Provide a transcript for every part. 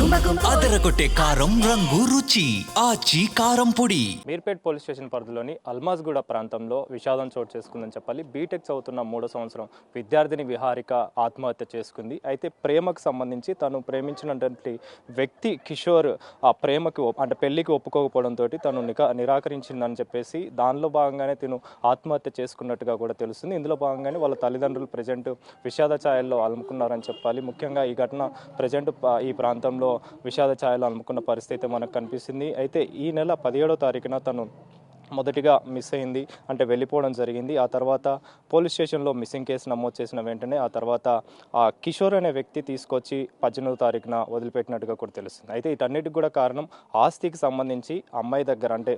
అదరగొట్టే కారం రంగు రుచి ఆచి కారం పొడి. మీర్పేట్ పోలీస్ స్టేషన్ పరిధిలోని అల్మాజ్గూడ ప్రాంతంలో విషాదం చోటు చేసుకుందని చెప్పాలి. బీటెక్ చదువుతున్న 3వ సంవత్సరం విద్యార్థిని విహారిక ఆత్మహత్య చేసుకుంది. అయితే ప్రేమకు సంబంధించి తను ప్రేమించినటువంటి వ్యక్తి కిషోర్ ఆ ప్రేమకు అంటే పెళ్లికి ఒప్పుకోకపోవడంతో తను నిరాకరించిందని చెప్పేసి దానిలో భాగంగానే తను ఆత్మహత్య చేసుకున్నట్టుగా కూడా తెలుస్తుంది. ఇందులో భాగంగానే వాళ్ళ తల్లిదండ్రులు ప్రజెంట్ విషాద ఛాయల్లో అలుముకున్నారని చెప్పాలి. ముఖ్యంగా ఈ ఘటన ప్రజెంట్ ఈ ప్రాంతంలో విషాద ఛాయలు అలుముకున్న పరిస్థితి మనకు కనిపిస్తుంది. అయితే ఈ నెల 17వ తారీఖున తను మొదటిగా మిస్ అయింది, అంటే వెళ్ళిపోవడం జరిగింది. ఆ తర్వాత పోలీస్ స్టేషన్లో మిస్సింగ్ కేసు నమోదు చేసిన వెంటనే ఆ తర్వాత ఆ కిషోర్ అనే వ్యక్తి తీసుకొచ్చి 18వ తారీఖున వదిలిపెట్టినట్టుగా కూడా తెలుస్తుంది. అయితే వీటన్నిటికి కూడా కారణం ఆస్తికి సంబంధించి అమ్మాయి దగ్గర అంటే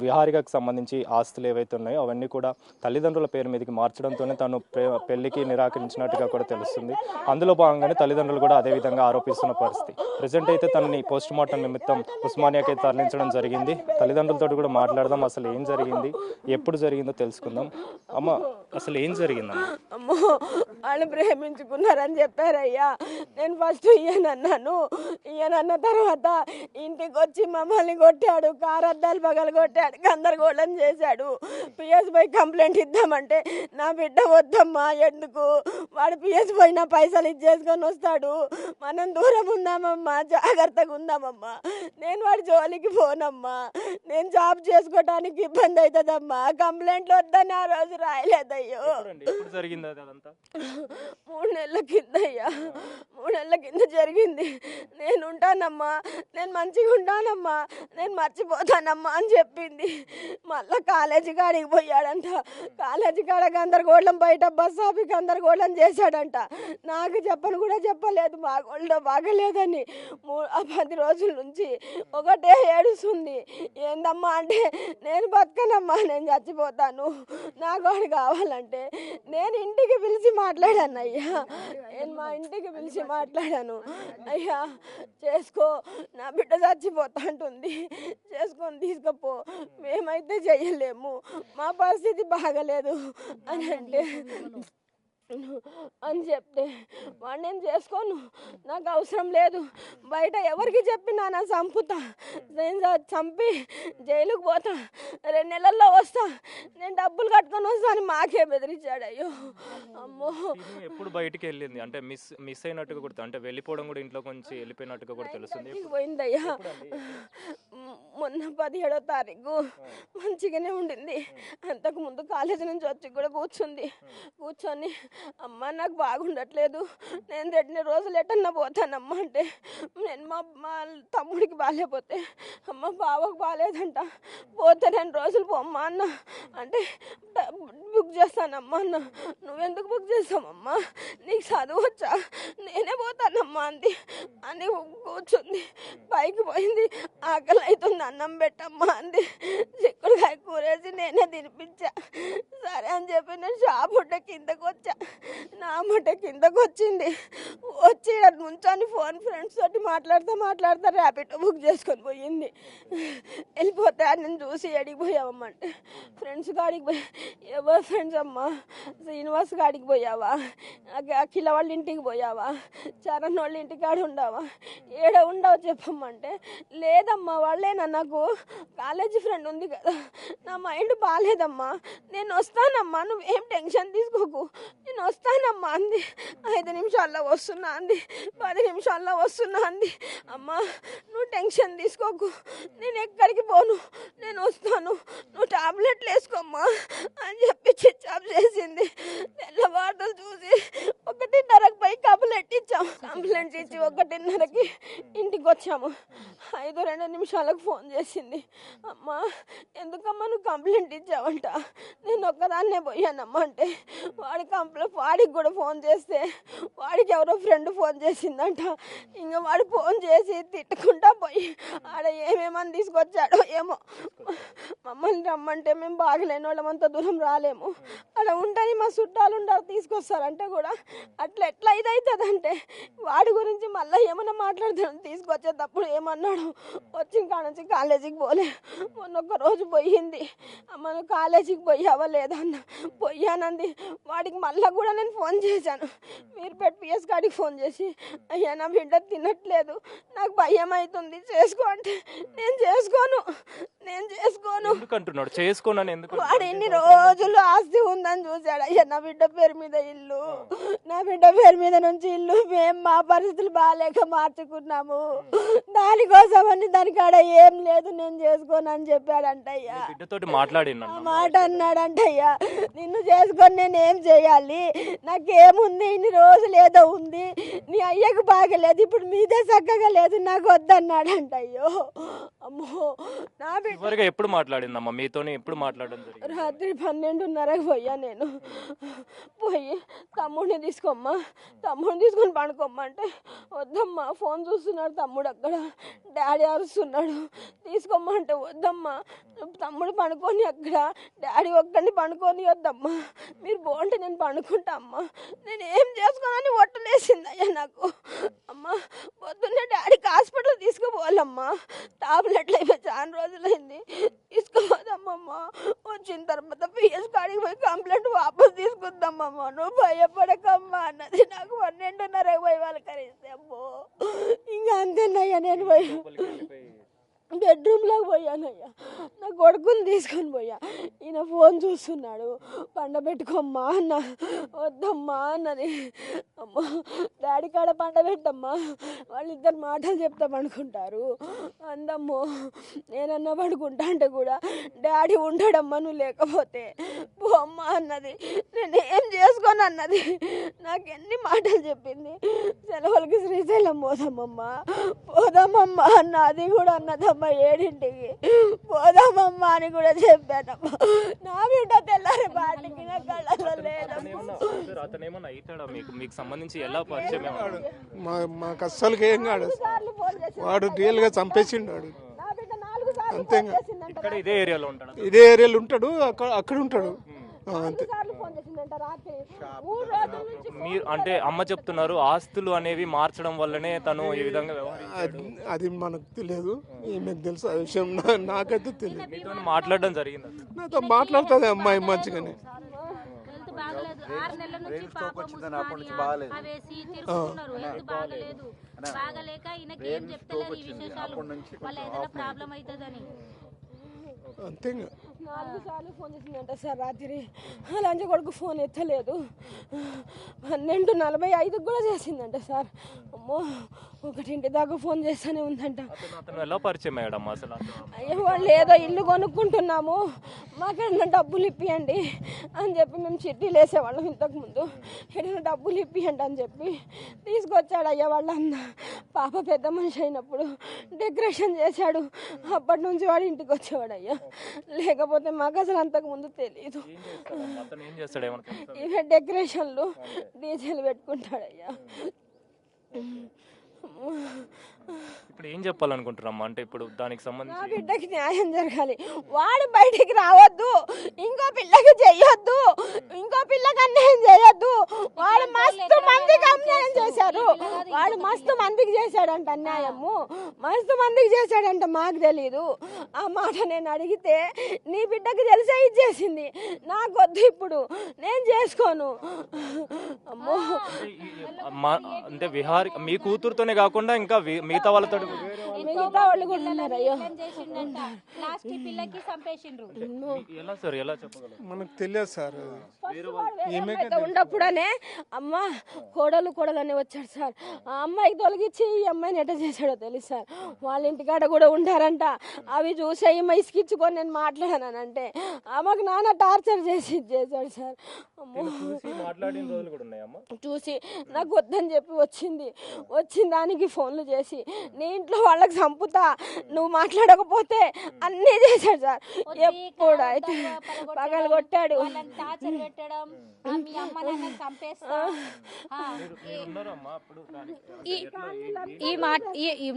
విహారికకు సంబంధించి ఆస్తులు ఏవైతే ఉన్నాయో అవన్నీ కూడా తల్లిదండ్రుల పేరు మీదకి మార్చడంతోనే తను పెళ్లికి నిరాకరించినట్టుగా కూడా తెలుస్తుంది. అందులో భాగంగానే తల్లిదండ్రులు కూడా అదేవిధంగా ఆరోపిస్తున్న పరిస్థితి. ప్రజెంట్ అయితే తనని పోస్ట్ మార్టం నిమిత్తం ఉస్మానియాకి తరలించడం జరిగింది. తల్లిదండ్రులతో కూడా మాట్లాడదాం, అసలు ఏం జరిగింది, ఎప్పుడు జరిగిందో తెలుసుకుందాం. అమ్మ, అసలు ఏం జరిగిందమ్మా? అమ్మో, వాళ్ళు ప్రేమించుకున్నారని చెప్పారయ్యా. నేను ఫస్ట్ ఇయ్యనన్నాను. ఇయ్యనన్న తర్వాత ఇంటికి వచ్చి మమ్మల్ని కొట్టాడు, కారు అద్దాలు పగలు కొట్టాడు, గందరగోళం చేశాడు. పిఎస్పై కంప్లైంట్ ఇద్దామంటే నా బిడ్డ వద్దమ్మా, ఎందుకు, వాడు పిఎస్ పోయినా పైసలు ఇచ్చేసుకొని వస్తాడు, మనం దూరం ఉందామమ్మా, జాగ్రత్తగా ఉందామమ్మా, నేను వాడి జోలికి పోనమ్మా, నేను జాబ్ చేసుకోవటానికి ఇబ్బంది అవుతుందమ్మా, కంప్లైంట్లు వద్దని ఆ రోజు రాయలేదయ్యో. 3 నెలల కింద అయ్యా, 3 నెలల కింద జరిగింది. నేను ఉంటానమ్మా, నేను మంచిగా ఉంటానమ్మా, నేను మర్చిపోతానమ్మా అని చెప్పింది. మళ్ళీ కాలేజీ కాడికి పోయాడంట. కాలేజీ కాడ గందరగోళం, బయట బస్ ఆపి గందరగోళం చేశాడంట. నాకు చెప్పను కూడా చెప్పలేదు, మా ఒళ్ళో బాగలేదని. 10 రోజుల నుంచి ఒకటే ఏడుస్తుంది. ఏందమ్మా అంటే, నేను బతకనమ్మా, నేను చచ్చిపోతాను, నాకు వాడు కావాలంటే. నేను ఇంటికి పిలిచి మాట్లాడాను అయ్యా, నేను మా ఇంటికి పిలిచి మాట్లాడాను. అయ్యా చేసుకో, నా బిడ్డ చచ్చిపోతా అంటుంది, చేసుకొని తీసుకుపో, మేమైతే చెయ్యలేము, మా పరిస్థితి బాగలేదు అని అంటే అని చెప్తే, వాడు నేను చేసుకోను, నాకు అవసరం లేదు, బయట ఎవరికి చెప్పినా నా చంపుతా, నేను చంపి జైలుకు పోతా, 2 నెలల్లో వస్తా, నేను డబ్బులు కట్టుకొని వస్తా అని మాకే బెదిరించాడు. అయ్యో అమ్మో. ఎప్పుడు బయటికి వెళ్ళింది అంటే మిస్ అయినట్టుగా కూడా, అంటే వెళ్ళిపోవడం కూడా ఇంట్లో కొంచెం వెళ్ళిపోయినట్టుగా కూడా తెలుస్తుంది. పోయిందయ్యా, మొన్న 17వ తారీఖు మంచిగానే ఉండింది. అంతకుముందు కాలేజీ నుంచి వచ్చి కూడా కూర్చొని అమ్మ నాకు బాగుండట్లేదు, నేను 2 రోజులు ఎటన్నా పోతానమ్మా అంటే, నేను మా తమ్ముడికి బాగాలేకపోతే, అమ్మ బావకు బాగాలేదంట, పోతే 2 రోజులు పోమ్మా అన్న అంటే, బుక్ చేస్తానమ్మా అన్న. నువ్వెందుకు బుక్ చేస్తామమ్మా, నీకు చదువు వచ్చా, నేనే పోతానమ్మా అంది అని కూర్చుంది. పైకి పోయింది, ఆకలి అవుతుంది అన్నం పెట్టమ్మా అంది. చిక్కుడుకాయ కూరేసి నేనే తినిపించా. సరే అని చెప్పి నేను షాప్ ఉంటే కిందకు వచ్చా. నా అమ్మట కిందకు వచ్చింది, వచ్చి నుంచొని ఫోన్ ఫ్రెండ్స్ తోటి మాట్లాడుతూ ర్యాపిడో బుక్ చేసుకొని పోయింది. వెళ్ళిపోతే నేను చూసి ఎడికి పోయావమ్మంటే, ఫ్రెండ్స్ కాడికి పోయి. ఎవరు ఫ్రెండ్స్ అమ్మా, శ్రీనివాస్ కాడికి పోయావా, అఖిల వాళ్ళ ఇంటికి పోయావా, చరణ్ వాళ్ళ ఇంటికాడ ఉండవా, ఏడ ఉండవు చెప్పమ్మంటే, లేదమ్మా వాళ్ళేనా, నాకు కాలేజీ ఫ్రెండ్ ఉంది కదా, నా మైండ్ బాగాలేదమ్మా, నేను వస్తానమ్మా, నువ్వేం టెన్షన్ తీసుకోకు, నేను వస్తానమ్మా అంది. 5 నిమిషాల్లో వస్తున్నా అంది, 10 నిమిషాల్లో వస్తున్నా అంది. అమ్మా నువ్వు టెన్షన్ తీసుకోకు, నేను ఎక్కడికి పోను, నేను వస్తాను, నువ్వు టాబ్లెట్లు వేసుకోమ్మా అని చెప్పి స్విచ్ ఆఫ్ చేసింది. తెల్లవారులు చూసి 1:30కి పోయి కంప్లైంట్ ఇచ్చాము. కంప్లైంట్ ఇచ్చి 1:30కి ఇంటికి వచ్చాము. 5-2 నిమిషాలకు ఫోన్ చేసింది. అమ్మా ఎందుకమ్మా నువ్వు కంప్లైంట్ ఇచ్చావంట, నేను ఒక్కదాన్నే పోయానమ్మా అంటే, వాడికి కూడా ఫోన్ చేస్తే వాడికి ఎవరో ఫ్రెండ్ ఫోన్ చేసిందంట. ఇంకా వాడు ఫోన్ చేసి తిట్టుకుంటా పోయి ఆడ ఏమేమని తీసుకొచ్చాడో ఏమో, మమ్మల్ని రమ్మంటే మేము బాగలేని వాళ్ళమంతా దూరం రాలేము, ఆడ ఉంటని మా చుట్టాలు ఉంటారు తీసుకొస్తారంటే కూడా అట్లా ఎట్లా ఇదవుతుందంటే, వాడు డాడీ గురించి మళ్ళీ ఏమన్నా మాట్లాడుతాను. తీసుకొచ్చేటప్పుడు ఏమన్నాడు, వచ్చిన కాడ నుంచి కాలేజీకి పోలే, మొన్న ఒక్క రోజు పోయింది, అమ్మ నువ్వు కాలేజీకి పోయావా లేదా అన్న. పోయానంది. వాడికి మళ్ళీ కూడా నేను ఫోన్ చేశాను, మీరుపేట పిఎస్ కాడికి ఫోన్ చేసి, అయ్యా నా బిడ్డ తినట్లేదు, నాకు భయం అవుతుంది, చేసుకో అంటే నేను చేసుకోను. ఎందుకంటున్నాడు చేసుకోనని? ఎందుకు? వాడు ఎన్ని రోజులు ఆస్తి ఉందని చూశాడు. అయ్యా నా బిడ్డ పేరు మీద ఇల్లు, నా బిడ్డ పేరు మీద నుంచి ఇల్లు మేము మా పరిస్థితులు బాగాలేక మార్చుకున్నాము, దానికోసమని దానికాడ ఏం లేదు, నేను చేసుకోనని చెప్పాడంటయ్యా. బిడ్డతోటి మాట్లాడిన మాట అన్నాడంటయ్యా. నిన్ను చేసుకొని నేను ఏం చేయాలి, నాకేముంది, ఇన్ని రోజులు ఏదో ఉంది, నీ అయ్యకు బాగలేదు, ఇప్పుడు మీదే చక్కగా లేదు, నాకు వద్దన్నాడంట. అయ్యో అమ్మో నా బిడ్డ ఎప్పుడు మాట్లాడిందమ్మా మీతోని? ఎప్పుడు మాట్లాడడం జరిగింది? రాత్రి 12:30కి పోయా నేను. పోయి తమ్ముడిని తీసుకోమ్మా, తమ్ముడిని తీసుకొని పడుకోమ్మా అంటే వద్దమ్మా, ఫోన్ చూస్తున్నాడు తమ్ముడు అక్కడ, డాడీ అరుస్తున్నాడు, తీసుకోమ్మా అంటే వద్దమ్మా, తమ్ముడు పడుకొని అక్కడ, డాడీ ఒక్కడిని పడుకొని వద్దమ్మా, మీరు బాగుంటే నేను పడుకుంటా అమ్మా, నేను ఏం చేసుకోనని ఒట్టలేసింది అయ్యా నాకు. అమ్మా పొద్దున్నే డాడీకి హాస్పిటల్ తీసుకుపోవాలమ్మా, టాబ్లెట్లు అయిపోయి చాలా రోజులైంది, తీసుకోపోదమ్మమ్మా, వచ్చిన తర్వాత పిఎస్ కాడికి పోయి కంప్లైంట్ వాపస్ తీసుకుందామమ్మా, నువ్వు భయపడకమ్మా అన్నది. నాకు 12:30కి పోయి వాళ్ళు కరిస్తే అమ్మో ఇంకా అంతేనయ్యా. నేను పోయి బెడ్రూమ్లోకి పోయానయ్యా, నా కొడుకుని తీసుకొని పోయా. ఈయన ఫోన్ చూస్తున్నాడు, పండబెట్టుకోమ్మా అన్న, వద్దమ్మా అన్నది. అమ్మా డాడీ కాడ పండబెట్టమ్మా, వాళ్ళిద్దరు మాటలు చెప్తామనుకుంటారు అందమ్మో. నేనన్నా పడుకుంటా అంటే కూడా డాడీ ఉండడమ్మా నువ్వు లేకపోతే, పో అమ్మా అన్నది. నేను ఏం చేసుకోను అన్నది. నాకు ఎన్ని మాటలు చెప్పింది, సెలవులకి శ్రీశైలం పోదామమ్మా, పోదామమ్మా అన్న, అది కూడా అన్నదమ్మా, 7ంటికి పోదామమ్మా అని కూడా చెప్పానమ్మా. నా బిడ్డ తెల్లారి బాటికి నా కళ్ళలో లేదమ్మా. మీకు సంబంధించి ఎలా పరిచయం? మాకు అస్సలు ఏం కాదు, వాడు రియల్ గా చంపేసిండాడు అంతేగా. ఇదే ఏరియాలో ఉంటాడు, ఇదే ఏరియాలో ఉంటాడు, అక్కడ ఉంటాడు అంతే. మీరు అంటే అమ్మ చెప్తున్నారు ఆస్తులు అనేవి మార్చడం వల్లనే తను ఈ విధంగా అది మనకు తెలియదు, ఈమెకు తెలుసు ఆ విషయం, నాకైతే తెలియదు. మాట్లాడడం జరిగింది, నాతో మాట్లాడుతుంది అమ్మాయి మంచిగానే. బాగలేదు 6 నెలల నుంచి బాగలేక ఈయనకి ఏం చెప్తలేరు ఈ విశేషాలు, వాళ్ళ ఏదైనా ప్రాబ్లం అవుతుందని. అంతేగా 4 సార్లు ఫోన్ చేసిందంట సార్ రాత్రి. లంచ కొడుకు ఫోన్ ఎత్తలేదు. 12:45కి కూడా చేసిందంట సార్. అమ్మో 1 దాకా ఫోన్ చేస్తూనే ఉందంట. ఎలా పరిచయం అయ్యాడమ్మా అసలు? అయ్యో వాళ్ళు ఏదో ఇల్లు కొనుక్కుంటున్నాము, మాకేదైనా డబ్బులు ఇప్పియండి అని చెప్పి మేము చిట్టీలు వేసేవాళ్ళం ఇంతకుముందు, ఏదైనా డబ్బులు ఇప్పియండి అని చెప్పి తీసుకొచ్చాడు అయ్యా వాళ్ళ అన్న. పాప పెద్ద మనిషి అయినప్పుడు డెకరేషన్ చేశాడు, అప్పటి నుంచి వాడు ఇంటికి వచ్చేవాడు అయ్యా. లేకపోతే మాకు అసలు అంతకుముందు తెలియదు. ఇవే డెకరేషన్లు డీజేలు పెట్టుకుంటాడయ్యా. ఇప్పుడు ఏం చెప్పాలనుకుంటున్నామ్మా? అంటే ఇప్పుడు దానికి సంబంధించి నా బిడ్డకి న్యాయం జరగాలి, వాడు బయటికి రావద్దు, ఇంకో పిల్లకి చెయ్యొద్దు, ఇంకో పిల్లకి అన్యాయం చేయొద్దు. వాడు మస్తు మందికి అన్యాయం చేశారు, వాడు మస్తు మందికి చేశాడంట అన్యాయము, మస్తు మందికి చేశాడంట, మాకు తెలీదు. ఆ మాట నేను అడిగితే నీ బిడ్డకి తెలిసే ఇచ్చేసింది, నాకొద్దు, ఇప్పుడు నేను చేసుకోను. అమ్మో అంటే విహారి మీ కూతురుతోనే కాకుండా ఇంకా మిగతా వాళ్ళతో మిగతా వాళ్ళు కూడా ఉన్నారు. అయ్యో ఎలా సార్, ఎలా చెప్పగలరు? మనకు తెలియదు సార్. ఉన్నప్పుడనే అమ్మ కోడలు వచ్చాడు సార్, ఆ అమ్మాయికి తొలగించి ఈ అమ్మాయిని ఎట్ట చేశాడో తెలుసు సార్. వాళ్ళ ఇంటికాడ కూడా ఉంటారంట, అవి చూసి అమ్మ ఇసుకిచ్చుకొని నేను మాట్లాడానంటే ఆమెకు నాన్న టార్చర్ చేశాడు సార్. అమ్మో చూసి నాకు వద్దని చెప్పి వచ్చిన దానికి ఫోన్లు చేసి నీ ఇంట్లో వాళ్ళకి చంపుతా, నువ్వు మాట్లాడకపోతే అన్నీ చేశాడు సార్. ఎప్పుడు అయితే పగలు కొట్టాడు.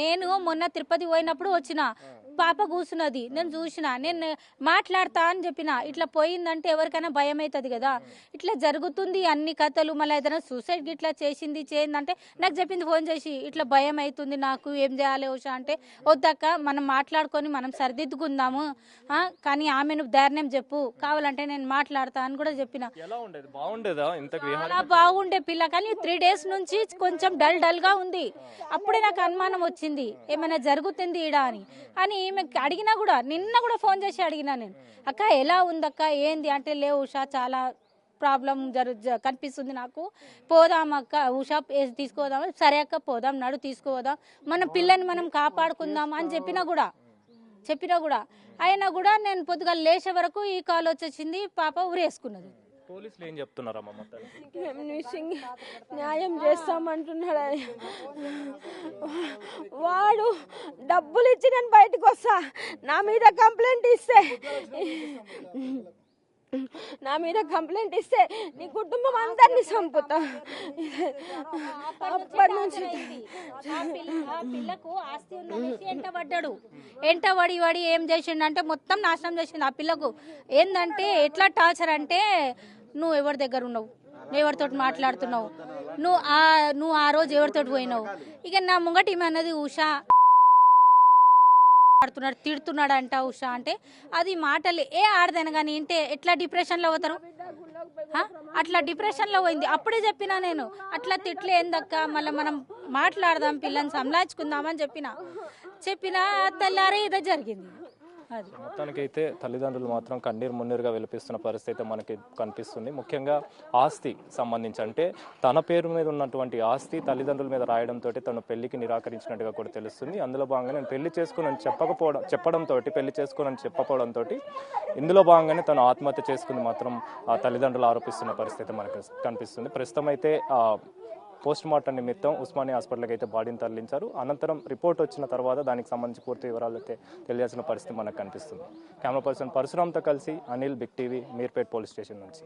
నేను మొన్న తిరుపతి పోయినప్పుడు వచ్చిన పాప కూర్చున్నది, నేను చూసిన, నేను మాట్లాడతా అని చెప్పిన. ఇట్లా పోయిందంటే ఎవరికైనా భయం అవుతుంది కదా, ఇట్లా జరుగుతుంది అన్ని కథలు, మళ్ళీ ఏదైనా సూసైడ్ గిట్లా చేసిందంటే నాకు చెప్పింది ఫోన్ చేసి, ఇట్లా భయం అవుతుంది నాకు, ఏం చేయాలి ఉషా అంటే, వద్దక్క మనం మాట్లాడుకొని మనం సరిదిద్దుకుందాము, కానీ ఆమెను ధైర్యం చెప్పు, కావాలంటే నేను మాట్లాడతా అని కూడా చెప్పిన. ఎలా ఉండేది? బాగుండేదా ఇంతకు? చాలా బాగుండే పిల్ల, కానీ 3 days నుంచి కొంచెం డల్ గా ఉంది. అప్పుడే నాకు అనుమానం వచ్చింది ఏమైనా జరుగుతుంది ఈడ అని. అని ఈమె అడిగినా కూడా, నిన్న కూడా ఫోన్ చేసి అడిగినా నేను, అక్క ఎలా ఉందక్క ఏంది అంటే, లేవు ఉషా చాలా ప్రాబ్లం కనిపిస్తుంది నాకు, పోదాం అక్క ఉషా తీసుకోదాం. సరే అక్క పోదాం, నడు తీసుకుపోదాం, మన పిల్లని మనం కాపాడుకుందాం అని చెప్పినా కూడా అయినా కూడా నేను పొద్దుగా లేచే వరకు ఈ కాల్ వచ్చేసింది, పాప ఉరేసుకున్నది. పోలీసులు ఏం చెప్తున్నారమ్మా మొత్తానికి? మేము మిస్సింగ్ న్యాయం చేస్తామంటున్నాడు ఆయన. వాడు డబ్బులు ఇచ్చి నేను బయటకు వస్తా, నా మీద కంప్లైంట్ ఇస్తే నీ కుటుంబం అందరినీ చంపుతా. అప్పటి నుంచి ఆ పిల్లకు ఆస్తి ఉందనేసి ఎంటబడి ఏం చేసిండంటే మొత్తం నాశనం చేసిండు. ఆ పిల్లకు ఏందంటే ఎట్లా టార్చర్ అంటే, నువ్వు ఎవరి దగ్గర ఉన్నావు, నువ్వు ఎవరితో మాట్లాడుతున్నావు, నువ్వు ఆ రోజు ఎవరితో పోయినావు, ఇక నా ముంగట ఈమె అన్నది ఉషా తిడుతున్నాడు అంట ఉషా అంటే, అది మాటలు ఏ ఆడదాను కానీ ఇంటే ఎట్లా డిప్రెషన్లో పోతారు, అట్లా డిప్రెషన్లో పోయింది. అప్పుడే చెప్పినా నేను, అట్లా తిట్లు ఏందక్క, మళ్ళీ మనం మాట్లాడదాం, పిల్లని సంలాచుకుందామని చెప్పిన తెల్లారే ఇదే జరిగింది. అది మొత్తానికి అయితే తల్లిదండ్రులు మాత్రం కన్నీరు మున్నీరుగా విలపిస్తున్న పరిస్థితి అయితే మనకి కనిపిస్తుంది. ముఖ్యంగా ఆస్తి సంబంధించి, అంటే తన పేరు మీద ఉన్నటువంటి ఆస్తి తల్లిదండ్రుల మీద రాయడంతో తను పెళ్లికి నిరాకరించినట్టుగా కూడా తెలుస్తుంది. అందులో భాగంగా నేను పెళ్లి చేసుకోనని చెప్పడంతో పెళ్లి చేసుకోనని చెప్పకపోవడంతో ఇందులో భాగంగానే తను ఆత్మహత్య చేసుకుంది మాత్రం ఆ తల్లిదండ్రులు ఆరోపిస్తున్న పరిస్థితి మనకు కనిపిస్తుంది. ప్రస్తుతం అయితే పోస్ట్ మార్టం నిమిత్తం ఉస్మానియా హాస్పిటల్కి అయితే బాడీని తరలించారు. అనంతరం రిపోర్ట్ వచ్చిన తర్వాత దానికి సంబంధించి పూర్తి వివరాలు అయితే తెలియాల్సిన పరిస్థితి మనకు కనిపిస్తుంది. కెమెరా పర్సన్ పరశురామ్తో కలిసి Anil, big TV, Meerpet police station నుంచి.